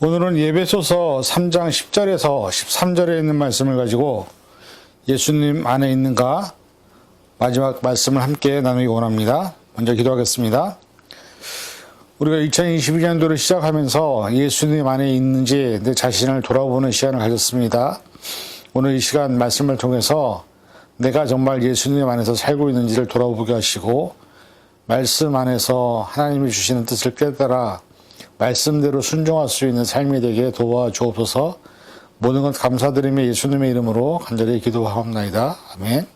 오늘은 예배소서 3장 10절에서 13절에 있는 말씀을 가지고 예수님 안에 있는가 마지막 말씀을 함께 나누기 원합니다. 먼저 기도하겠습니다. 우리가 2022년도를 시작하면서 예수님 안에 있는지 내 자신을 돌아보는 시간을 가졌습니다. 오늘 이 시간 말씀을 통해서 내가 정말 예수님 안에서 살고 있는지를 돌아보게 하시고 말씀 안에서 하나님이 주시는 뜻을 깨달아 말씀대로 순종할 수 있는 삶이 되게 도와주옵소서. 모든 것 감사드리며 예수님의 이름으로 간절히 기도하옵나이다. 아멘.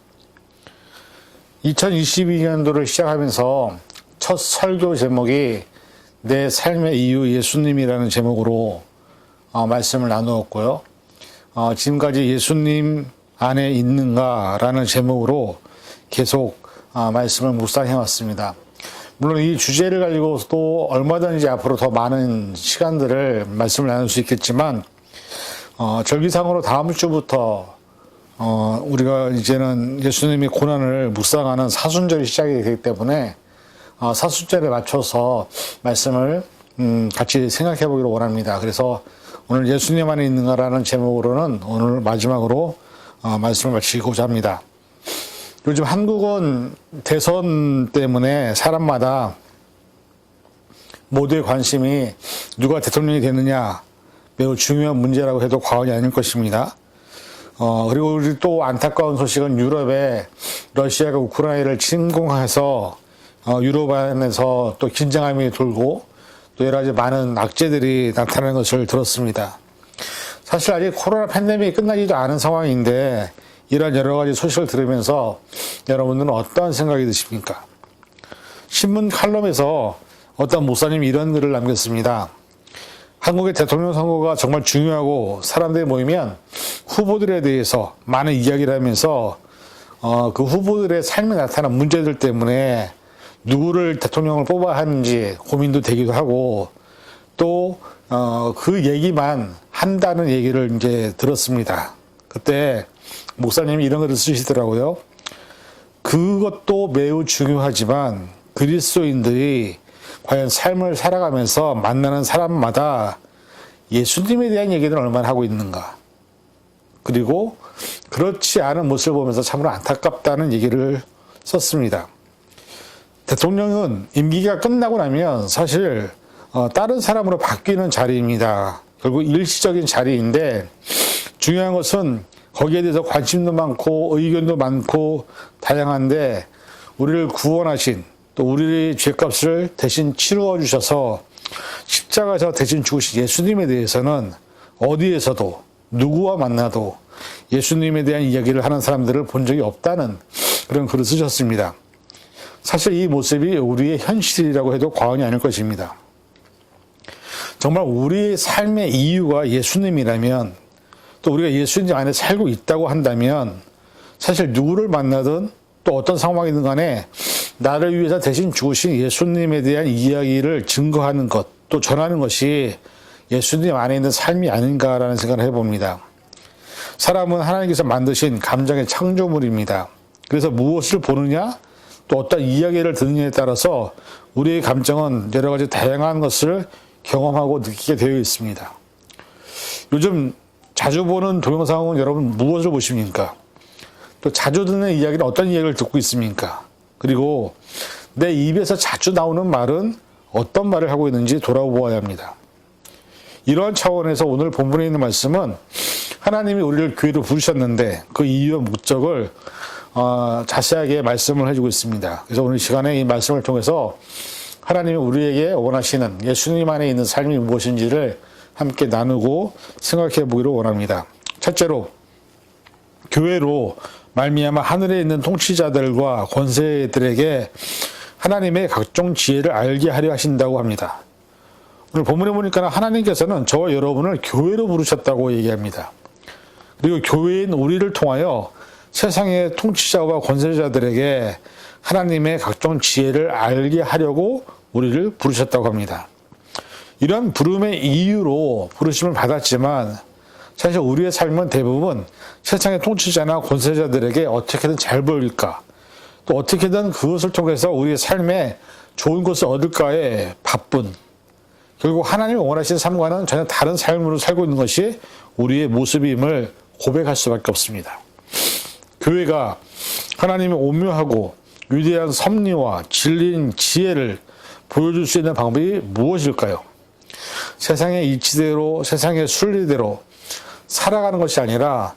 2022년도를 시작하면서 첫 설교 제목이 내 삶의 이유 예수님이라는 제목으로 말씀을 나누었고요. 지금까지 예수님 안에 있는가라는 제목으로 계속 말씀을 묵상해 왔습니다. 물론 이 주제를 가지고 또 얼마든지 앞으로 더 많은 시간들을 말씀을 나눌 수 있겠지만 절기상으로 다음 주부터 우리가 이제는 예수님의 고난을 묵상하는 사순절이 시작이 되기 때문에 사순절에 맞춰서 말씀을 같이 생각해 보기를 원합니다. 그래서 오늘 예수님 안에 있는가라는 제목으로는 오늘 마지막으로 말씀을 마치고자 합니다. 요즘 한국은 대선 때문에 사람마다 모두의 관심이 누가 대통령이 되느냐 매우 중요한 문제라고 해도 과언이 아닐 것입니다. 그리고 우리 또 안타까운 소식은 유럽에 러시아가 우크라이나를 침공해서 유럽 안에서 또 긴장감이 돌고 또 여러 가지 많은 악재들이 나타나는 것을 들었습니다. 사실 아직 코로나 팬데믹이 끝나지도 않은 상황인데 이런 여러 가지 소식을 들으면서 여러분들은 어떠한 생각이 드십니까? 신문 칼럼에서 어떤 목사님이 이런 글을 남겼습니다. 한국의 대통령 선거가 정말 중요하고 사람들이 모이면 후보들에 대해서 많은 이야기를 하면서 그 후보들의 삶에 나타난 문제들 때문에 누구를 대통령을 뽑아야 하는지 고민도 되기도 하고 또 그 얘기만 한다는 얘기를 이제 들었습니다. 그때 목사님이 이런 글을 쓰시더라고요. 그것도 매우 중요하지만 그리스도인들이 과연 삶을 살아가면서 만나는 사람마다 예수님에 대한 얘기는 얼마나 하고 있는가. 그리고 그렇지 않은 모습을 보면서 참으로 안타깝다는 얘기를 썼습니다. 대통령은 임기가 끝나고 나면 사실 다른 사람으로 바뀌는 자리입니다. 결국 일시적인 자리인데 중요한 것은 거기에 대해서 관심도 많고 의견도 많고 다양한데 우리를 구원하신 또 우리의 죄값을 대신 치루어 주셔서 십자가에서 대신 죽으신 예수님에 대해서는 어디에서도 누구와 만나도 예수님에 대한 이야기를 하는 사람들을 본 적이 없다는 그런 글을 쓰셨습니다. 사실 이 모습이 우리의 현실이라고 해도 과언이 아닐 것입니다. 정말 우리의 삶의 이유가 예수님이라면 또 우리가 예수님 안에 살고 있다고 한다면 사실 누구를 만나든 또 어떤 상황이든 간에 나를 위해서 대신 죽으신 예수님에 대한 이야기를 증거하는 것, 또 전하는 것이 예수님 안에 있는 삶이 아닌가라는 생각을 해봅니다. 사람은 하나님께서 만드신 감정의 창조물입니다. 그래서 무엇을 보느냐, 또 어떤 이야기를 듣느냐에 따라서 우리의 감정은 여러 가지 다양한 것을 경험하고 느끼게 되어 있습니다. 요즘 자주 보는 동영상은 여러분 무엇을 보십니까? 또 자주 듣는 이야기는 어떤 이야기를 듣고 있습니까? 그리고 내 입에서 자주 나오는 말은 어떤 말을 하고 있는지 돌아보아야 합니다. 이러한 차원에서 오늘 본문에 있는 말씀은 하나님이 우리를 교회로 부르셨는데 그 이유와 목적을 자세하게 말씀을 해주고 있습니다. 그래서 오늘 시간에 이 말씀을 통해서 하나님이 우리에게 원하시는 예수님 안에 있는 삶이 무엇인지를 함께 나누고 생각해 보기를 원합니다. 첫째로 교회로 말미암아 하늘에 있는 통치자들과 권세들에게 하나님의 각종 지혜를 알게 하려 하신다고 합니다. 오늘 본문에 보니까 하나님께서는 저와 여러분을 교회로 부르셨다고 얘기합니다. 그리고 교회인 우리를 통하여 세상의 통치자와 권세자들에게 하나님의 각종 지혜를 알게 하려고 우리를 부르셨다고 합니다. 이런 부름의 이유로 부르심을 받았지만 사실 우리의 삶은 대부분 세상의 통치자나 권세자들에게 어떻게든 잘 보일까, 또 어떻게든 그것을 통해서 우리의 삶에 좋은 것을 얻을까에 바쁜, 결국 하나님이 원하시는 삶과는 전혀 다른 삶으로 살고 있는 것이 우리의 모습임을 고백할 수밖에 없습니다. 교회가 하나님의 오묘하고 위대한 섭리와 진리인 지혜를 보여줄 수 있는 방법이 무엇일까요? 세상의 이치대로, 세상의 순리대로 살아가는 것이 아니라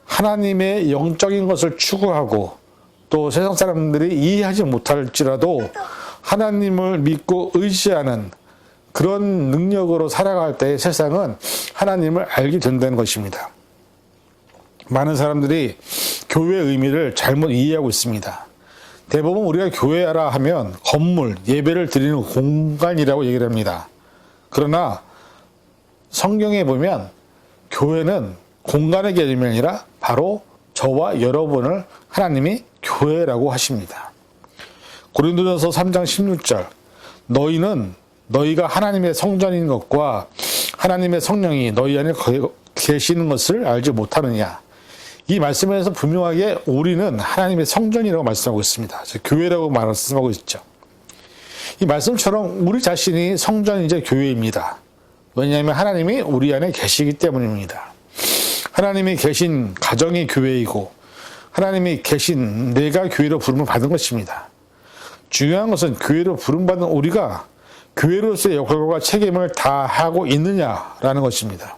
하나님의 영적인 것을 추구하고 또 세상 사람들이 이해하지 못할지라도 하나님을 믿고 의지하는 그런 능력으로 살아갈 때 세상은 하나님을 알게 된다는 것입니다. 많은 사람들이 교회의 의미를 잘못 이해하고 있습니다. 대부분 우리가 교회라 하면 건물, 예배를 드리는 공간이라고 얘기를 합니다. 그러나 성경에 보면 교회는 공간의 개념이 아니라 바로 저와 여러분을 하나님이 교회라고 하십니다. 고린도전서 3장 16절 너희가 하나님의 성전인 것과 하나님의 성령이 너희 안에 계시는 것을 알지 못하느냐. 이 말씀에서 분명하게 우리는 하나님의 성전이라고 말씀하고 있습니다. 교회라고 말씀하고 있죠. 이 말씀처럼 우리 자신이 성전이자 교회입니다. 왜냐하면 하나님이 우리 안에 계시기 때문입니다. 하나님이 계신 가정이 교회이고 하나님이 계신 내가 교회로 부름을 받은 것입니다. 중요한 것은 교회로 부름받은 우리가 교회로서의 역할과 책임을 다하고 있느냐라는 것입니다.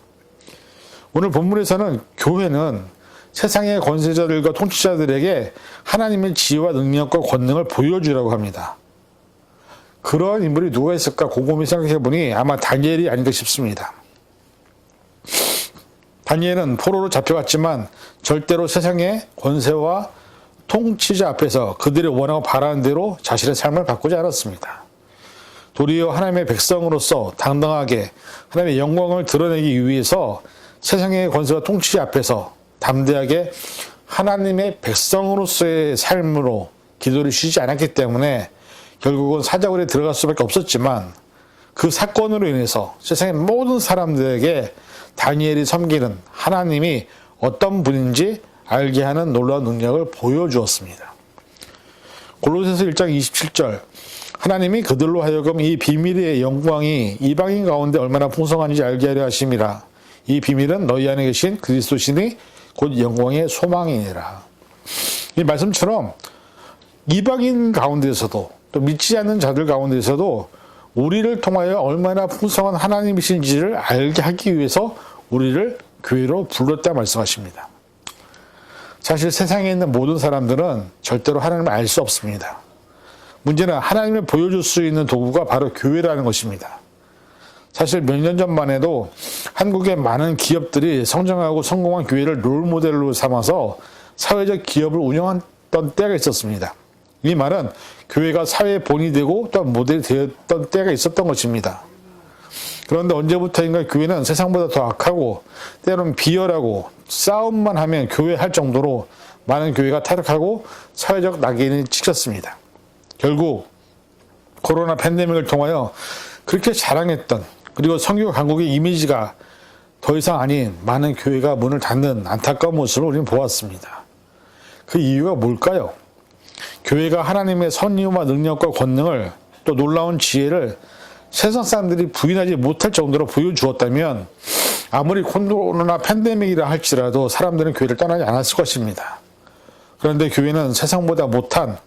오늘 본문에서는 교회는 세상의 권세자들과 통치자들에게 하나님의 지혜와 능력과 권능을 보여주라고 합니다. 그러한 인물이 누가 있을까 곰곰이 생각해 보니 아마 다니엘이 아닌가 싶습니다. 다니엘은 포로로 잡혀갔지만 절대로 세상의 권세와 통치자 앞에서 그들이 원하고 바라는 대로 자신의 삶을 바꾸지 않았습니다. 도리어 하나님의 백성으로서 당당하게 하나님의 영광을 드러내기 위해서 세상의 권세와 통치 앞에서 담대하게 하나님의 백성으로서의 삶으로 기도를 쉬지 않았기 때문에 결국은 사자굴에 들어갈 수밖에 없었지만 그 사건으로 인해서 세상의 모든 사람들에게 다니엘이 섬기는 하나님이 어떤 분인지 알게 하는 놀라운 능력을 보여주었습니다. 골로새서 1장 27절 하나님이 그들로 하여금 이 비밀의 영광이 이방인 가운데 얼마나 풍성한지 알게 하려 하심이라. 이 비밀은 너희 안에 계신 그리스도시니 곧 영광의 소망이니라. 이 말씀처럼 이방인 가운데서도 또 믿지 않는 자들 가운데서도 우리를 통하여 얼마나 풍성한 하나님이신지를 알게 하기 위해서 우리를 교회로 불렀다 말씀하십니다. 사실 세상에 있는 모든 사람들은 절대로 하나님을 알 수 없습니다. 문제는 하나님을 보여줄 수 있는 도구가 바로 교회라는 것입니다. 사실 몇 년 전만 해도 한국의 많은 기업들이 성장하고 성공한 교회를 롤모델로 삼아서 사회적 기업을 운영했던 때가 있었습니다. 이 말은 교회가 사회의 본이 되고 또 모델이 되었던 때가 있었던 것입니다. 그런데 언제부터인가 교회는 세상보다 더 악하고 때로는 비열하고 싸움만 하면 교회 할 정도로 많은 교회가 타락하고 사회적 낙인이 찍혔습니다. 결국 코로나 팬데믹을 통하여 그렇게 자랑했던 그리고 선교 강국의 이미지가 더 이상 아닌 많은 교회가 문을 닫는 안타까운 모습을 우리는 보았습니다. 그 이유가 뭘까요? 교회가 하나님의 선의와 능력과 권능을 또 놀라운 지혜를 세상 사람들이 부인하지 못할 정도로 보여주었다면 아무리 코로나 팬데믹이라 할지라도 사람들은 교회를 떠나지 않았을 것입니다. 그런데 교회는 세상보다 못한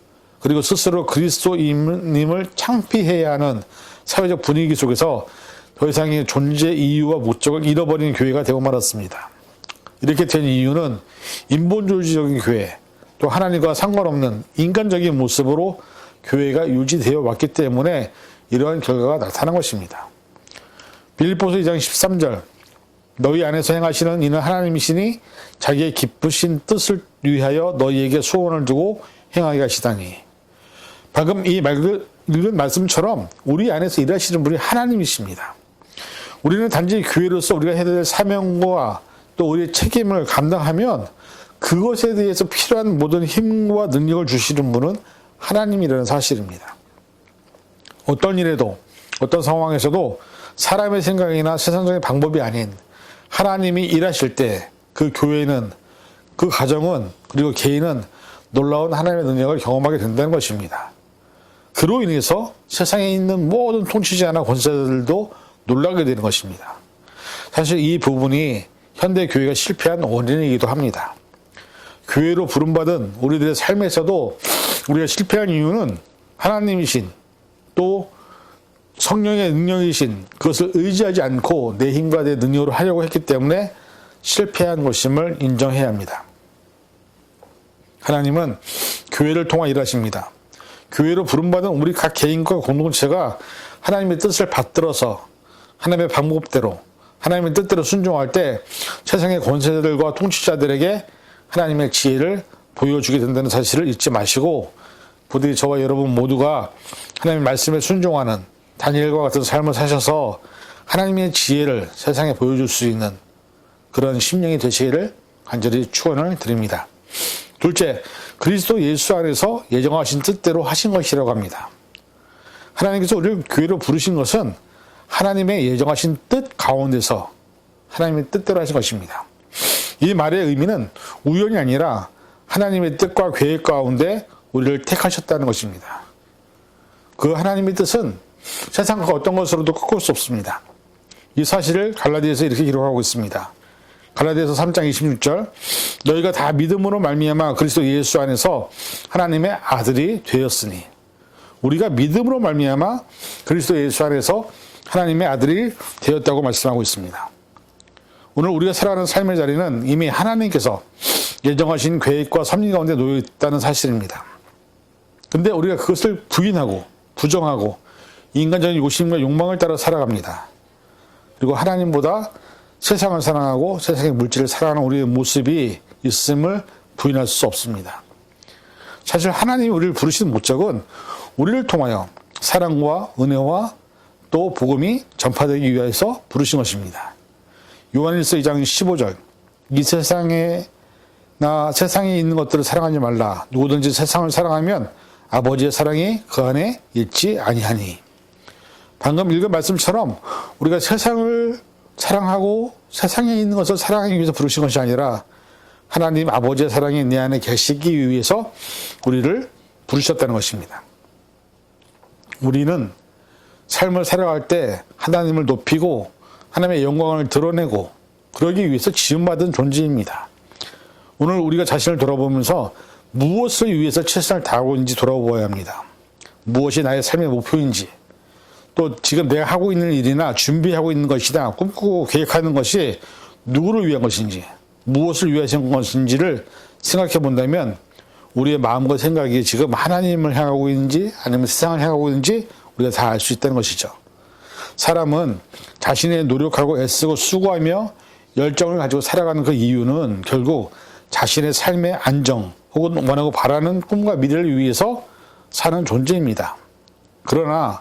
그리고 스스로 그리스도님을 창피해야 하는 사회적 분위기 속에서 더 이상의 존재 이유와 목적을 잃어버린 교회가 되고 말았습니다. 이렇게 된 이유는 인본주의적인 교회, 또 하나님과 상관없는 인간적인 모습으로 교회가 유지되어 왔기 때문에 이러한 결과가 나타난 것입니다. 빌립보서 2장 13절 너희 안에서 행하시는 이는 하나님이시니 자기의 기쁘신 뜻을 위하여 너희에게 소원을 두고 행하게 하시다니. 방금 이 읽은 말씀처럼 우리 안에서 일하시는 분이 하나님이십니다. 우리는 단지 교회로서 우리가 해야 될 사명과 또 우리의 책임을 감당하면 그것에 대해서 필요한 모든 힘과 능력을 주시는 분은 하나님이라는 사실입니다. 어떤 일에도 어떤 상황에서도 사람의 생각이나 세상적인 방법이 아닌 하나님이 일하실 때 그 교회는 그 가정은 그리고 개인은 놀라운 하나님의 능력을 경험하게 된다는 것입니다. 그로 인해서 세상에 있는 모든 통치자나 권세자들도 놀라게 되는 것입니다. 사실 이 부분이 현대 교회가 실패한 원인이기도 합니다. 교회로 부름받은 우리들의 삶에서도 우리가 실패한 이유는 하나님이신 또 성령의 능력이신 그것을 의지하지 않고 내 힘과 내 능력으로 하려고 했기 때문에 실패한 것임을 인정해야 합니다. 하나님은 교회를 통해 일하십니다. 교회로 부름받은 우리 각 개인과 공동체가 하나님의 뜻을 받들어서 하나님의 방법대로 하나님의 뜻대로 순종할 때 세상의 권세자들과 통치자들에게 하나님의 지혜를 보여주게 된다는 사실을 잊지 마시고 부디 저와 여러분 모두가 하나님의 말씀에 순종하는 다니엘과 같은 삶을 사셔서 하나님의 지혜를 세상에 보여줄 수 있는 그런 심령이 되시기를 간절히 축원을 드립니다. 둘째, 그리스도 예수 안에서 예정하신 뜻대로 하신 것이라고 합니다. 하나님께서 우리를 교회로 부르신 것은 하나님의 예정하신 뜻 가운데서 하나님의 뜻대로 하신 것입니다. 이 말의 의미는 우연이 아니라 하나님의 뜻과 계획 가운데 우리를 택하셨다는 것입니다. 그 하나님의 뜻은 세상과 어떤 것으로도 꺾을 수 없습니다. 이 사실을 갈라디아서 이렇게 기록하고 있습니다. 갈라디아서 3장 26절 너희가 다 믿음으로 말미암아 그리스도 예수 안에서 하나님의 아들이 되었으니 우리가 믿음으로 말미암아 그리스도 예수 안에서 하나님의 아들이 되었다고 말씀하고 있습니다. 오늘 우리가 살아가는 삶의 자리는 이미 하나님께서 예정하신 계획과 섭리 가운데 놓여 있다는 사실입니다. 근데 우리가 그것을 부인하고 부정하고 인간적인 욕심과 욕망을 따라 살아갑니다. 그리고 하나님보다 세상을 사랑하고 세상의 물질을 사랑하는 우리의 모습이 있음을 부인할 수 없습니다. 사실 하나님이 우리를 부르시는 목적은 우리를 통하여 사랑과 은혜와 또 복음이 전파되기 위해서 부르신 것입니다. 요한일서 2장 15절 이 세상에 있는 것들을 사랑하지 말라. 누구든지 세상을 사랑하면 아버지의 사랑이 그 안에 있지 아니하니. 방금 읽은 말씀처럼 우리가 세상을 사랑하고 세상에 있는 것을 사랑하기 위해서 부르신 것이 아니라 하나님 아버지의 사랑이 내 안에 계시기 위해서 우리를 부르셨다는 것입니다. 우리는 삶을 살아갈 때 하나님을 높이고 하나님의 영광을 드러내고 그러기 위해서 지음받은 존재입니다. 오늘 우리가 자신을 돌아보면서 무엇을 위해서 최선을 다하고 있는지 돌아보아야 합니다. 무엇이 나의 삶의 목표인지 또 지금 내가 하고 있는 일이나 준비하고 있는 것이나 꿈꾸고 계획하는 것이 누구를 위한 것인지 무엇을 위하신 것인지를 생각해 본다면 우리의 마음과 생각이 지금 하나님을 향하고 있는지 아니면 세상을 향하고 있는지 우리가 다 알 수 있다는 것이죠. 사람은 자신의 노력하고 애쓰고 수고하며 열정을 가지고 살아가는 그 이유는 결국 자신의 삶의 안정 혹은 원하고 바라는 꿈과 미래를 위해서 사는 존재입니다. 그러나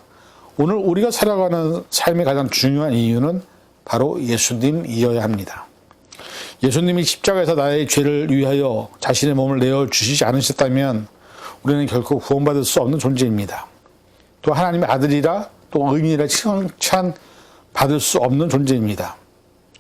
오늘 우리가 살아가는 삶의 가장 중요한 이유는 바로 예수님이어야 합니다. 예수님이 십자가에서 나의 죄를 위하여 자신의 몸을 내어주시지 않으셨다면 우리는 결코 구원받을 수 없는 존재입니다. 또 하나님의 아들이라 또 의인이라 칭찬 받을 수 없는 존재입니다.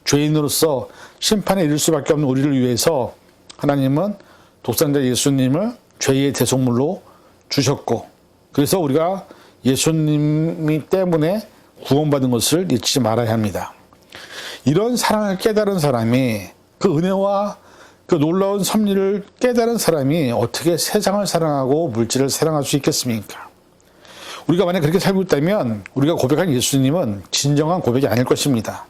죄인으로서 심판에 이를 수밖에 없는 우리를 위해서 하나님은 독생자 예수님을 죄의 대속물로 주셨고 그래서 우리가 예수님이 때문에 구원받은 것을 잊지 말아야 합니다. 이런 사랑을 깨달은 사람이 그 은혜와 그 놀라운 섭리를 깨달은 사람이 어떻게 세상을 사랑하고 물질을 사랑할 수 있겠습니까? 우리가 만약 그렇게 살고 있다면 우리가 고백한 예수님은 진정한 고백이 아닐 것입니다.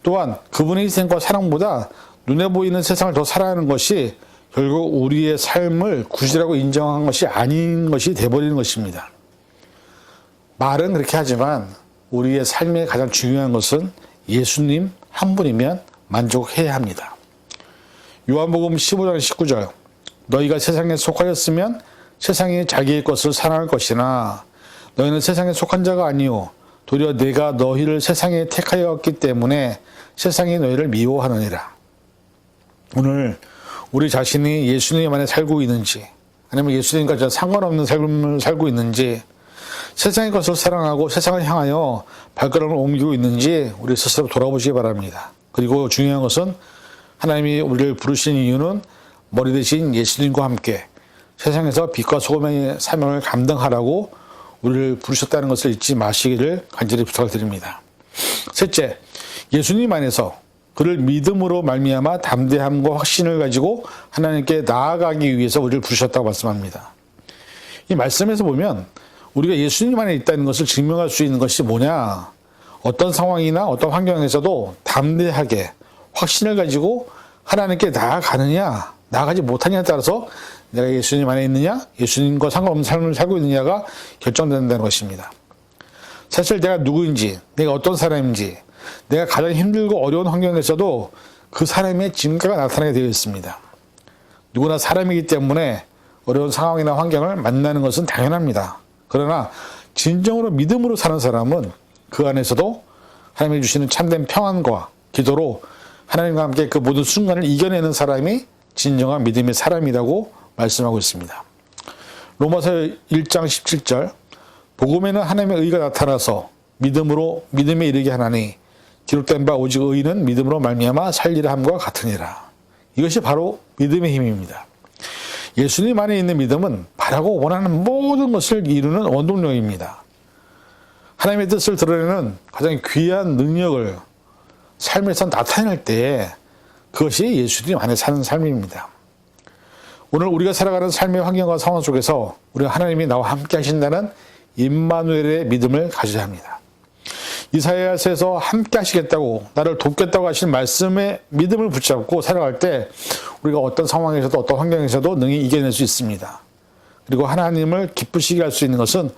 또한 그분의 희생과 사랑보다 눈에 보이는 세상을 더 사랑하는 것이 결국 우리의 삶을 구실하고 인정한 것이 아닌 것이 돼버리는 것입니다. 말은 그렇게 하지만 우리의 삶의 가장 중요한 것은 예수님 한 분이면 만족해야 합니다. 요한복음 15장 19절 너희가 세상에 속하였으면 세상이 자기의 것을 사랑할 것이나 너희는 세상에 속한 자가 아니오 도리어 내가 너희를 세상에 택하였기 때문에 세상이 너희를 미워하느니라. 오늘 우리 자신이 예수님 안에 살고 있는지 아니면 예수님과 상관없는 삶을 살고 있는지 세상의 것을 사랑하고 세상을 향하여 발걸음을 옮기고 있는지 우리 스스로 돌아보시기 바랍니다. 그리고 중요한 것은 하나님이 우리를 부르신 이유는 머리 대신 예수님과 함께 세상에서 빛과 소금의 사명을 감당하라고 우리를 부르셨다는 것을 잊지 마시기를 간절히 부탁드립니다. 셋째, 예수님 안에서 그를 믿음으로 말미암아 담대함과 확신을 가지고 하나님께 나아가기 위해서 우리를 부르셨다고 말씀합니다. 이 말씀에서 보면 우리가 예수님 안에 있다는 것을 증명할 수 있는 것이 뭐냐? 어떤 상황이나 어떤 환경에서도 담대하게 확신을 가지고 하나님께 나아가느냐, 나아가지 못하느냐에 따라서 내가 예수님 안에 있느냐, 예수님과 상관없는 삶을 살고 있느냐가 결정된다는 것입니다. 사실 내가 누구인지, 내가 어떤 사람인지, 내가 가장 힘들고 어려운 환경에서도 그 사람의 진가가 나타나게 되어 있습니다. 누구나 사람이기 때문에 어려운 상황이나 환경을 만나는 것은 당연합니다. 그러나 진정으로 믿음으로 사는 사람은 그 안에서도 하나님이 주시는 참된 평안과 기도로 하나님과 함께 그 모든 순간을 이겨내는 사람이 진정한 믿음의 사람이라고 말씀하고 있습니다. 로마서 1장 17절, 복음에는 하나님의 의가 나타나서 믿음에 이르게 하나니 기록된 바 오직 의는 믿음으로 말미암아 살리라 함과 같으니라. 이것이 바로 믿음의 힘입니다. 예수님 안에 있는 믿음은 바라고 원하는 모든 것을 이루는 원동력입니다. 하나님의 뜻을 드러내는 가장 귀한 능력을 삶에서 나타낼 때 그것이 예수님 안에 사는 삶입니다. 오늘 우리가 살아가는 삶의 환경과 상황 속에서 우리가 하나님이 나와 함께 하신다는 임마누엘의 믿음을 가져야 합니다. 이사야서에서 함께 하시겠다고, 나를 돕겠다고 하신 말씀에 믿음을 붙잡고 살아갈 때 우리가 어떤 상황에서도 어떤 환경에서도 능히 이겨낼 수 있습니다. 그리고 하나님을 기쁘시게 할 수 있는 것은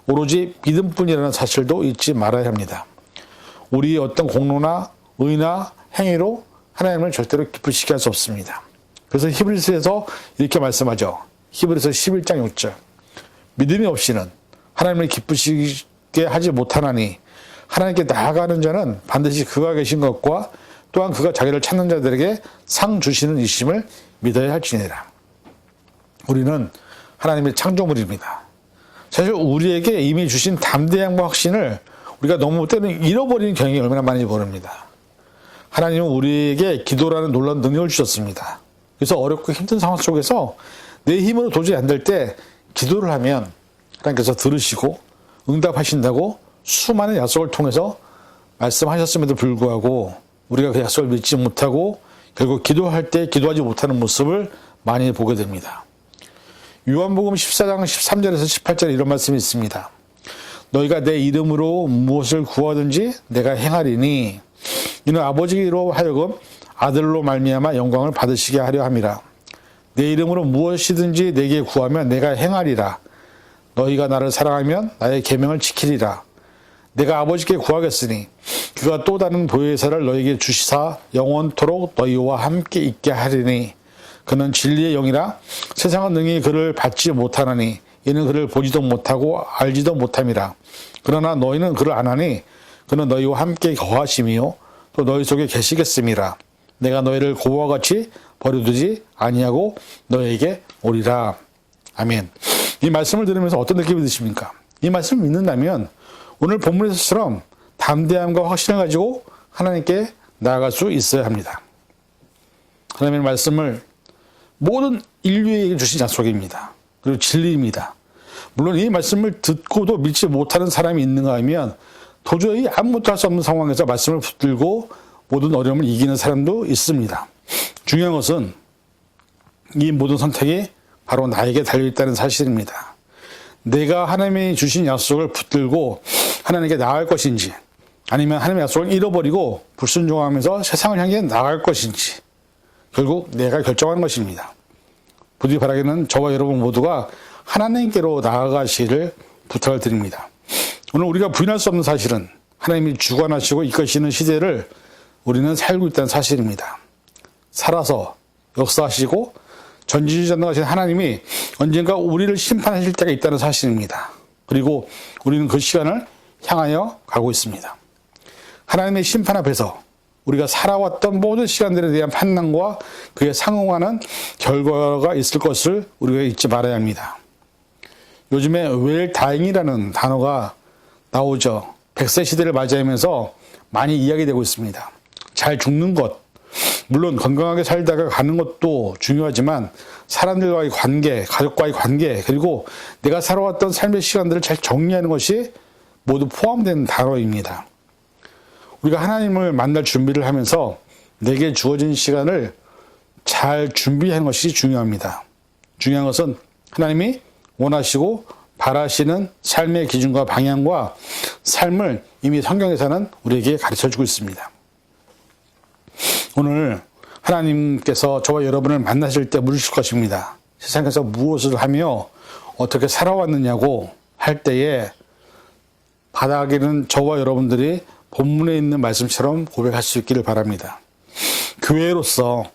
오로지 믿음뿐이라는 사실도 잊지 말아야 합니다. 우리의 어떤 공로나 의나 행위로 하나님을 절대로 기쁘시게 할 수 없습니다. 그래서 히브리서에서 이렇게 말씀하죠. 히브리서 11장 6절, 믿음이 없이는 하나님을 기쁘시게 하지 못하나니 하나님께 나아가는 자는 반드시 그가 계신 것과 또한 그가 자기를 찾는 자들에게 상 주시는 이심을 믿어야 할지니라. 우리는 하나님의 창조물입니다. 사실 우리에게 이미 주신 담대함과 확신을 우리가 너무 때는 잃어버리는 경향이 얼마나 많은지 모릅니다. 하나님은 우리에게 기도라는 놀라운 능력을 주셨습니다. 그래서 어렵고 힘든 상황 속에서 내 힘으로 도저히 안 될 때 기도를 하면 하나님께서 들으시고 응답하신다고 수많은 약속을 통해서 말씀하셨음에도 불구하고 우리가 그 약속을 믿지 못하고 결국 기도할 때 기도하지 못하는 모습을 많이 보게 됩니다. 요한복음 14장 13절에서 18절에 이런 말씀이 있습니다. 너희가 내 이름으로 무엇을 구하든지 내가 행하리니 이는 아버지로 하여금 아들로 말미암아 영광을 받으시게 하려 함이라. 내 이름으로 무엇이든지 내게 구하면 내가 행하리라. 너희가 나를 사랑하면 나의 계명을 지키리라. 내가 아버지께 구하겠으니 그가 또 다른 보혜사를 너희에게 주시사 영원토록 너희와 함께 있게 하리니 그는 진리의 영이라 세상은 능히 그를 받지 못하나니 이는 그를 보지도 못하고 알지도 못함이라. 그러나 너희는 그를 아나니 그는 너희와 함께 거하심이요 또 너희 속에 계시겠음이라. 내가 너희를 고와 같이 버려두지 아니하고 너희에게 오리라. 아멘. 이 말씀을 들으면서 어떤 느낌이 드십니까? 이 말씀을 믿는다면 오늘 본문에서처럼 담대함과 확신을 가지고 하나님께 나아갈 수 있어야 합니다. 하나님의 말씀을 모든 인류에게 주신 약속입니다. 그리고 진리입니다. 물론 이 말씀을 듣고도 믿지 못하는 사람이 있는가 하면 도저히 아무것도 할 수 없는 상황에서 말씀을 붙들고 모든 어려움을 이기는 사람도 있습니다. 중요한 것은 이 모든 선택이 바로 나에게 달려있다는 사실입니다. 내가 하나님이 주신 약속을 붙들고 하나님께 나아갈 것인지 아니면 하나님의 약속을 잃어버리고 불순종하면서 세상을 향해 나아갈 것인지 결국 내가 결정하는 것입니다. 부디 바라기는 저와 여러분 모두가 하나님께로 나아가시기를 부탁을 드립니다. 오늘 우리가 부인할 수 없는 사실은 하나님이 주관하시고 이끄시는 시대를 우리는 살고 있다는 사실입니다. 살아서 역사하시고 전지전능하신 하나님이 언젠가 우리를 심판하실 때가 있다는 사실입니다. 그리고 우리는 그 시간을 향하여 가고 있습니다. 하나님의 심판 앞에서 우리가 살아왔던 모든 시간들에 대한 판단과 그에 상응하는 결과가 있을 것을 우리가 잊지 말아야 합니다. 요즘에 웰다잉이라는 단어가 나오죠. 100세 시대를 맞이하면서 많이 이야기되고 있습니다. 잘 죽는 것, 물론 건강하게 살다가 가는 것도 중요하지만 사람들과의 관계, 가족과의 관계, 그리고 내가 살아왔던 삶의 시간들을 잘 정리하는 것이 모두 포함된 단어입니다. 우리가 하나님을 만날 준비를 하면서 내게 주어진 시간을 잘 준비하는 것이 중요합니다. 중요한 것은 하나님이 원하시고 바라시는 삶의 기준과 방향과 삶을 이미 성경에서는 우리에게 가르쳐주고 있습니다. 오늘 하나님께서 저와 여러분을 만나실 때 물으실 것입니다. 세상에서 무엇을 하며 어떻게 살아왔느냐고 할 때에 바닥에는 저와 여러분들이 본문에 있는 말씀처럼 고백할 수 있기를 바랍니다. 교회로서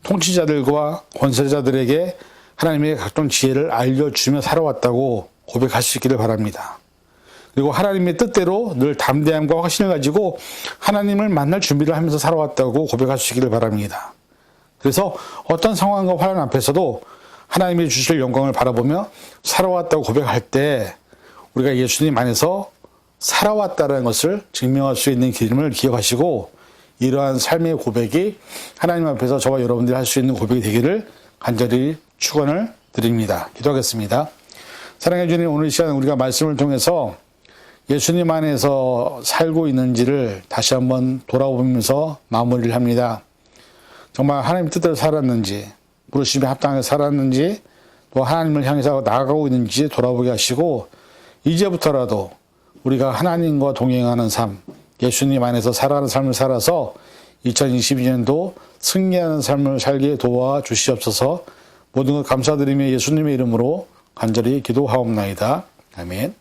통치자들과 권세자들에게 하나님의 각종 지혜를 알려주며 살아왔다고 고백할 수 있기를 바랍니다. 그리고 하나님의 뜻대로 늘 담대함과 확신을 가지고 하나님을 만날 준비를 하면서 살아왔다고 고백할 수 있기를 바랍니다. 그래서 어떤 상황과 환난 앞에서도 하나님이 주실 영광을 바라보며 살아왔다고 고백할 때 우리가 예수님 안에서 살아왔다는 것을 증명할 수 있는 기름을 기억하시고 이러한 삶의 고백이 하나님 앞에서 저와 여러분들이 할 수 있는 고백이 되기를 간절히 축원을 드립니다. 기도하겠습니다. 사랑해 주님, 오늘 이 시간 우리가 말씀을 통해서 예수님 안에서 살고 있는지를 다시 한번 돌아보면서 마무리를 합니다. 정말 하나님 뜻대로 살았는지, 부르심에 합당하게 살았는지, 또 하나님을 향해서 나아가고 있는지 돌아보게 하시고 이제부터라도 우리가 하나님과 동행하는 삶, 예수님 안에서 살아가는 삶을 살아서 2022년도 승리하는 삶을 살게 도와주시옵소서. 모든 것 감사드리며 예수님의 이름으로 간절히 기도하옵나이다. 아멘.